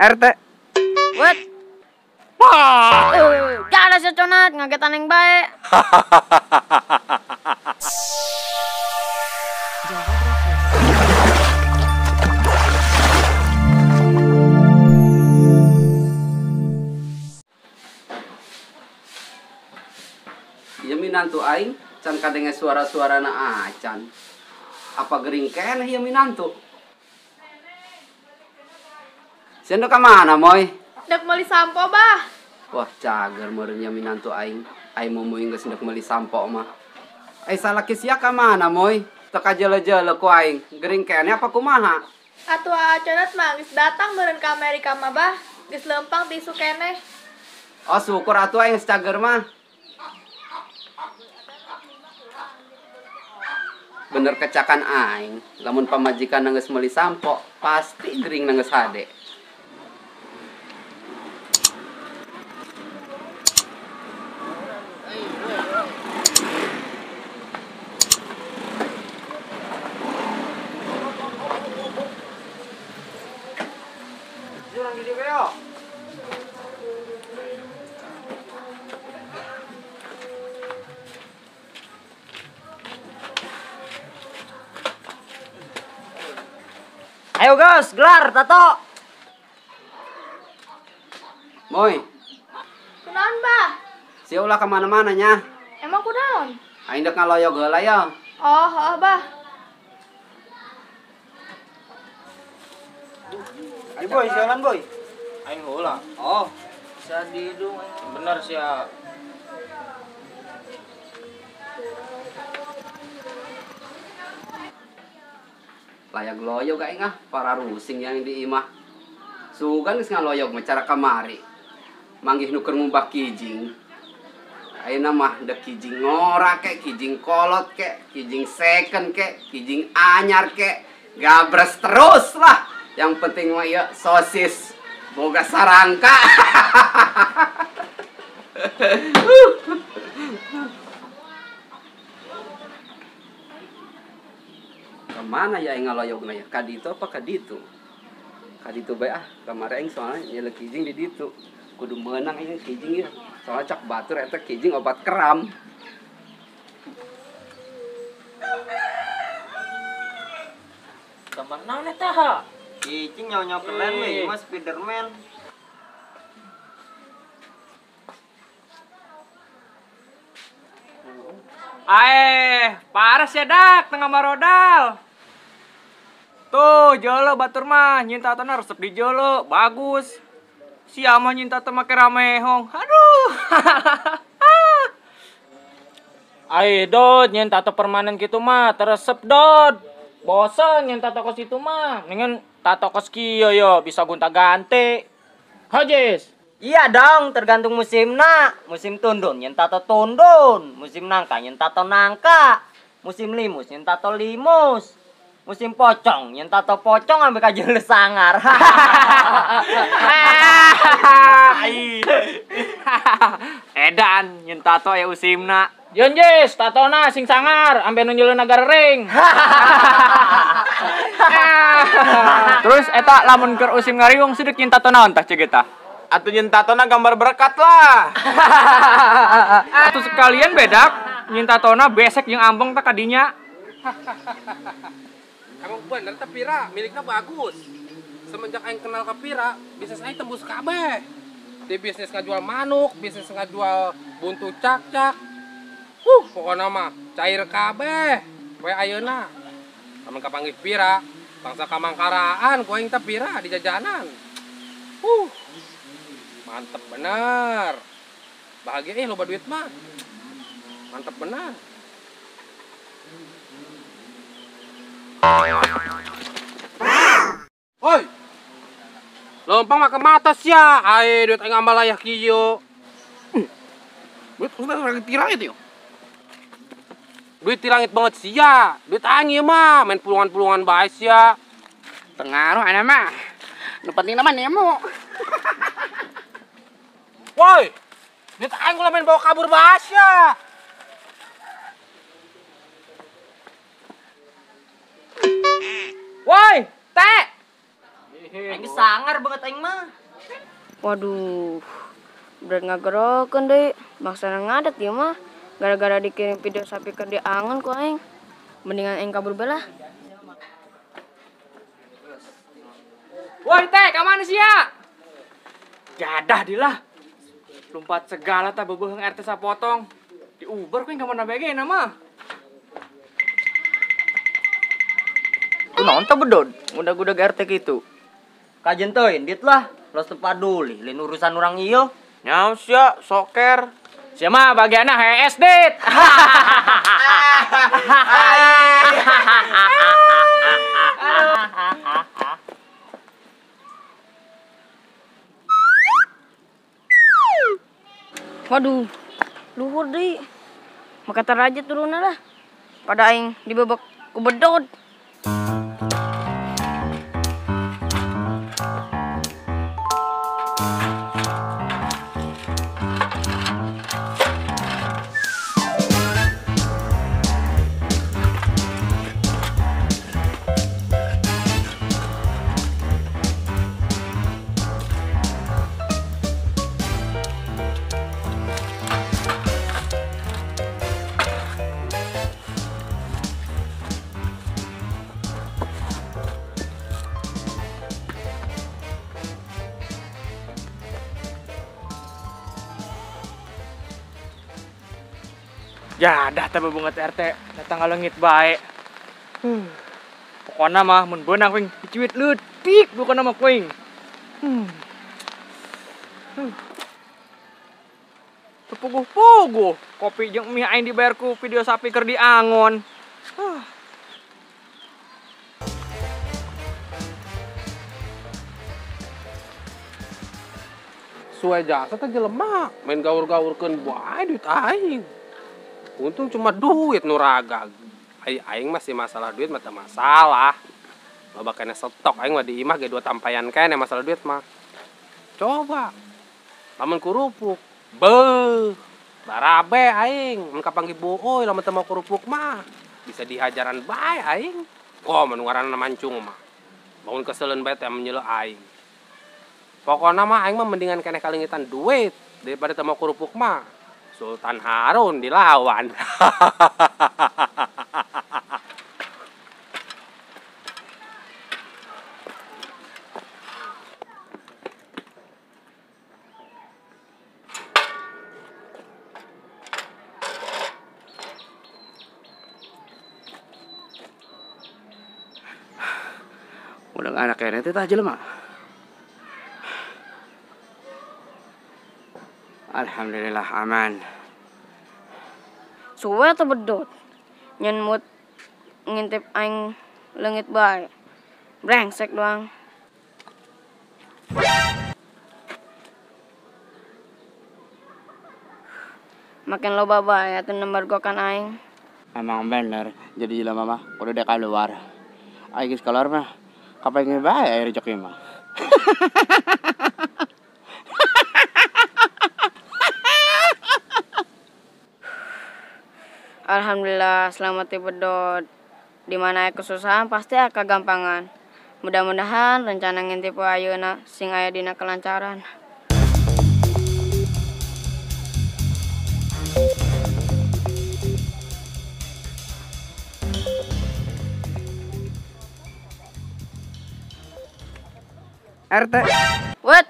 RT. Wet. Wah. Jangan sih conat, ngagetan yang baik. Iya minantu aing can kadenge suara-suara na acan. Apa gering kene ieu minantu? Sendo ka mana moy? Dek meuli sampo bah. Wah cager meureun nya minantu aing. Aing mumuing geus hendak meuli sampo mah. Ai salaki sia ka mana moy? Teu kajele-jele ku aing. Gering kene apa kumaha? Atuh acanat mah geus datang meureun ka Amerika mah bah. Geus lempang ti isu keneh. Oh syukur atuh aing cager mah. Bener kecakan aing, lamun pamajikan geus meuli sampo, pasti gering geus hade. Ayo guys, gelar tato. Moy, Kunaon bah? sia ulah ka mana-mana nya. Emang kunaon? Aing dek ngaloyog heula ya. Oh bah. Ayo boy, jalan boy. Aing heula. Oh, bisa di hidung. Bener sia. Layak loyog aing para rusing yang di imah. Sugan geus ngaloyog mah cara kamari. Manggih nu keur ngumbah kijing. Ayeuna mah dek kijing ngora ke, kijing kolot ke, kijing second ke, kijing anyar ke. Gabres terus lah. Yang penting mah ieu sosis boga sarangka. Kemana ya aing ngaloyogna ya? Kaditu apa kaditu? Kaditu bae kamari aing soalnya nyelek kijing di ditu. Kudu meunang aing kijing ya. Soalnya cak batur eta kijing obat keram. Kemana nih tah? Kijing nyawa keren we, Mas Spiderman. Paras ya dak, tengah marodal. Tuh, jolo batur mah, nyinta tona resep di jolo, bagus. Siapa nyinta teh make ramehong. Aduh. Dod, nyinta teh permanen gitu mah, teresep dod. Bosen nyinta teh kos itu mah, mendingan tato kos kieu yo, bisa gonta-ganti. Hajis. Iya dong, tergantung musimna. Musim tundun nyen tato tundun, musim nangka nyen tato nangka, musim limus nyen tato limus, musim pocong nyen tato pocong ambil kajel sangar. Edan nyen tato ya usimna. Jon Jis, tatona sing sangar, ampe nu nyeuleun negara ring. Terus eta lamun keur usim ngariung sedek nyen tato naon tah ceuk eta? Atuh nyen tatona gambar berkat lah. Atuh sekalian bedak nyen tatona besek jeung ambong teh kadinya. Emang bener teh Pira, miliknya bagus. Semenjak aing kenal ke Pira, bisnis aing tembus kabeh. Di bisnis ngajual manuk, bisnis ngajual buntu cak-cak. Pokoknya mah cair kabeh. We ayeuna. Lamun kapanggih Pira, bangsa kamangkaraan ku aing teh Pira di jajanan. Mantep bener. Bahagia loba duit mah. Mantep bener. Hoi. Lompang mah ke mata sia. Duit aing ambal aya kieu. Duit usah lagi tirangit yo. Duit tirangit banget sia. Duit aing ieu mah main pulungan-pulungan bae sia. Pengaruh ana mah. Nu penting mah nemu. Woi. Duit aing kula main bawa kabur bae sia. Woi, teh. Aing sangar banget aing mah. Waduh, berat ngagerokeun deui. Baksana ngadat ieu mah. Gara-gara dikirim video sapi keur diangon ku aing. Mendingan aing kabur belah. Woi teh, kamana sih ya? Jadah dilah. Lompat segala tak beubeung RT sapotong. Di Uber kuing kamana bege nama. Tuh nonton bedon, udah RT gitu. Kajen teuin dit lah, los teu paduli lain urusan urang ieu. Nyaw sia, soker. Sia mah bagianna HS dit. Waduh, luhur deui. Maka taraja turunna lah. Pada aing dibebek ku bedot. Jadah teh bebunget RT, datang ngalengit bae. Pokona mah mun beunang kuing dicuit leutik bukan nama kuing. Tepuguh-puguh, kopi jeung mie aing dibayar ku video sapi keur diangon. Suai jasa teh jelema main gaur-gaurkeun bae duit aing. Untung cuma duit nuragag. Aing masih masalah duit mah teu masalah. Loba kena stok aing mah di imah ge 2 tampayan kene masalah duit mah. Coba. Lamun kurupuk. Beuh. Barabe aing. Mun kapanggih beueuy lamun teu mau kurupuk mah. Bisa dihajaran bae aing. Koh mun ngaranna mancung mah. Bangun keseleun bae teh menyeuleuh aing. Pokona mah aing mah mendingan keneh kalingitan duit daripada teu mau kurupuk mah. Sultan Harun dilawan. Udah anak kene teh tah jelema. Alhamdulillah aman. Suwe atau bedot? Nyen mood ngintip aing leungit bae. Brengsek doang. Makin loba bae atuh nembargokan aing. Emang bener, jadi jelema mah udah dek keluar. Aing geus keluar mah kapengen bae aya rezeki mah. Alhamdulillah selamat bedot. Dimana aya kesusahan pasti aya kegampangan. Mudah-mudahan rencana ngintip ayeuna sing aya dina kelancaran. RT. What?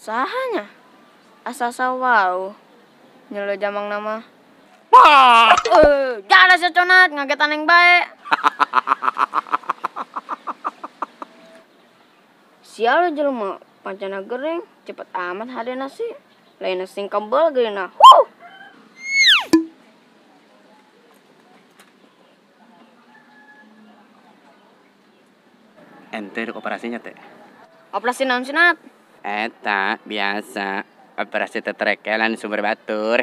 Sahanya? Asa-asa wow. Nyelo jamang nama. Jangan seconat ngagetan yang baik. Sial jelema pancana gering cepet amat hade nasi. Lain sing kembal geuna. Ente dek operasinya teh. Operasi naon sinat? Eta biasa operasi tetrekelan sumber batur.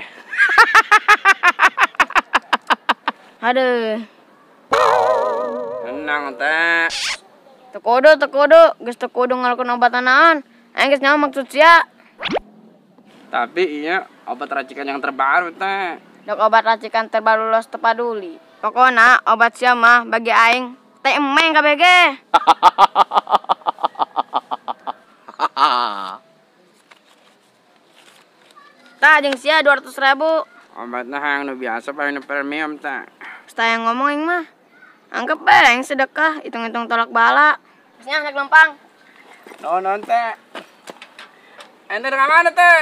Aduh. Tenang teh. Tekodo, geus tekodo ngalakeun obatanaan. Aing geus nyaho maksud sia. Tapi iya obat racikan yang terbaru teh. Dok obat racikan terbaru los tepaduli. Pokona obat sia mah bagi aing teh emeng KBG. Ta jeung sia 200.000. Obatnya yang nu biasa paling premium ta. Saya ngomong aing mah. Anggap bae aing sedekah, hitung-hitung tolak bala. Geusnya naik lempang. Non teh. Ente dengan mana teh?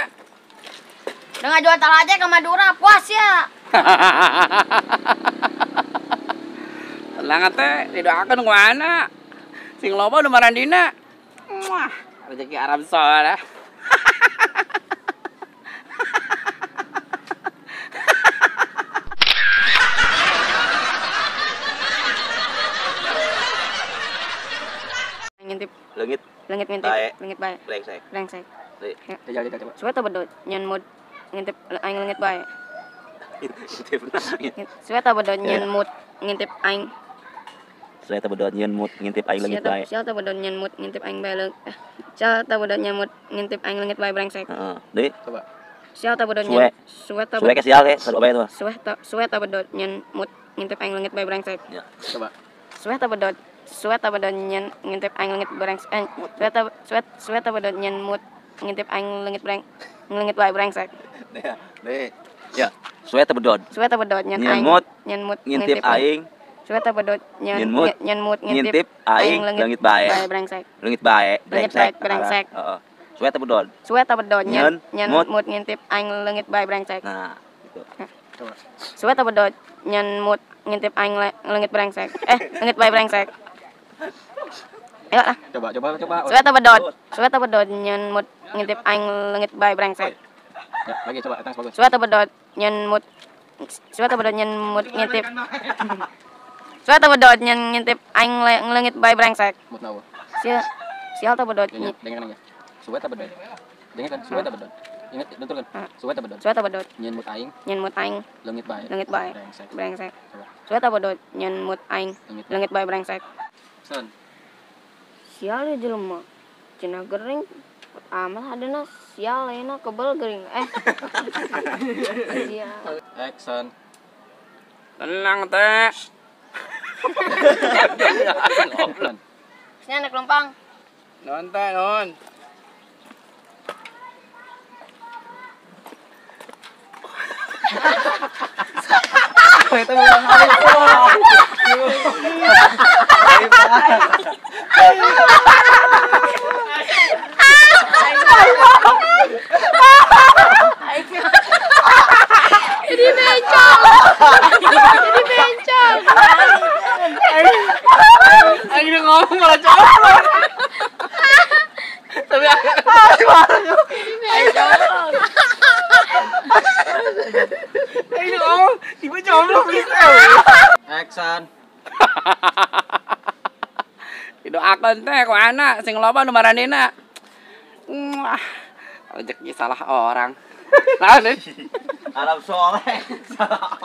Dengan jual tal aja ke Madura, puas ya. Tenang teh, didoakan kemana? Sing loba nu marandina. Wah, rezeki Arab Saudi. Ngintip, Leungit lengit ngintip, Bae. lengit bae. brengsek. Brengsek. Jajal coba. Suwe teu bedot nyen mood ngintip aing lengit bae. Intip nangit. Suwe teu bedot nyen mood ngintip aing. Saya teh bedot nyeun mut ngintip aing leungit bae. Sial teu bedot nyen mood ngintip aing bae leung. Sial teu bedot nyen mood ngintip aing lengit bae brengsek. Heeh. Deui. Coba. Sial teu bedot Suwe. nyen suwe teu Suwe ke sial ke, kadu bae tuh. suwe teu bedot nyen mood ngintip aing lengit bae brengsek. Ya. Coba. Suwe teu bedot nyen ngintip aing lengit brengsek. Suwe teu bedot nyen mood ngintip aing lengit bae brengsek. Deui. Ya. Suwe teh bedot Suwe teu bedot nyen Nyen aing mood ngintip ngintip aing Suwe teu bedot Nyen mood nyen mood ngintip aing leungit bae. brengsek. Leungit bae, Leungit brengsek. bae, brengsek. Heeh. Suwe teh bedot. Suwe teu bedot nyen Nyen mood mood ngintip aing leungit bae brengsek. Nah, gitu. Suwe teu bedot nyen mood ngintip aing leungit brengsek. Leungit bae brengsek. Ayo lah. Coba. Suwe teu bedot nyen mood ngintip aing leungit bae brengsek. Ya, lagi coba, tang bagus. Suwe teu bedot nyen mood ngintip. Suwe teu bedot nyen ngintip aing leungit bae brengsek. Mut nawa. Sial teu bedot Dengar ya. Suwe teh bedot. Dengar kan, suwe teh bedot. Ingat, betul kan? Suwe teh bedot. Suwe teu bedot Nyen mut aing nyen mood aing leungit bae. leungit bae Brengsek. brengsek. Coba. Suwe teu bedot nyen mood aing leungit bae brengsek. Son. Sial ya jelema. Cina gering amal hadana sial lainna kebel gering. Sial. Action. Tenang teh. Nya naik lempang. Non teh, non. Jadi bencong. Jadi bencong. Aing udah ngomong malah colok. Tapi aing udah ngomong tiba jomblo bisa. Action. Didoakeun teh ku anak sing loba nu marandina. Rezeki salah orang. Nah, nih. Arab soleh. Salah